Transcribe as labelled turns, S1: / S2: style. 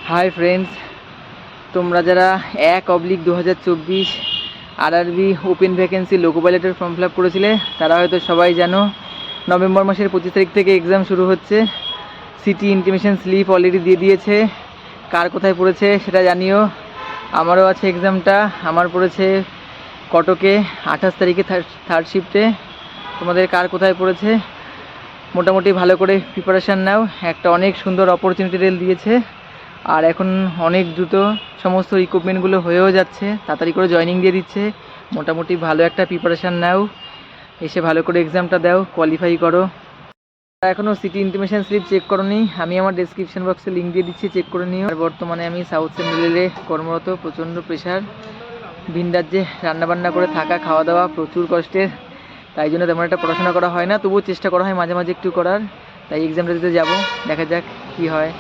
S1: Hi friends, তোমরা যারা 1/2024 RRB open vacancy লোকো পাইলটের form fill up করেছিলে তারা হয়তো সবাই জানো নভেম্বর মাসের 25 তারিখ থেকে এক্সাম শুরু হচ্ছে। সিটি ইন্টিমেশন স্লিপ অলরেডি দিয়ে দিয়েছে। কার কোথায় পড়েছে সেটা জানিও। আমারও আছে এক্সামটা, আমার পড়েছে কটকে 28 তারিখে থার্ড শিফটে। তোমাদের কার কোথায় পড়েছে মোটামুটি ভালো করে প্রিপারেশান নাও। একটা অনেক সুন্দর অপরচুনিটি রেল দিয়েছে, আর এখন অনেক দ্রুত সমস্ত রিক্রুটমেন্টগুলো হয়েও যাচ্ছে, তাড়াতাড়ি করে জয়েনিং দিয়ে দিচ্ছে। মোটামুটি ভালো একটা প্রিপারেশান নাও, এসে ভালো করে এক্সামটা দাও, কোয়ালিফাই করো। এখনও সিটি ইন্টিমেশন স্লিপ চেক করোনি, আমি আমার ডেসক্রিপশন বক্সে লিঙ্ক দিয়ে দিচ্ছি, চেক করে নিও। আর বর্তমানে আমি সাউথ সেন্ট্রাল রেলে কর্মরত। প্রচণ্ড প্রেশার, ভিন রাজ্যে রান্নাবান্না করে থাকা, খাওয়া দাওয়া প্রচুর কষ্টের, তাই জন্য তেমন একটা পড়াশোনা করা হয় না, তবুও চেষ্টা করা হয় মাঝে মাঝে একটু করার। তাই এক্সামটা দিতে যাবো, দেখা যাক কী হয়।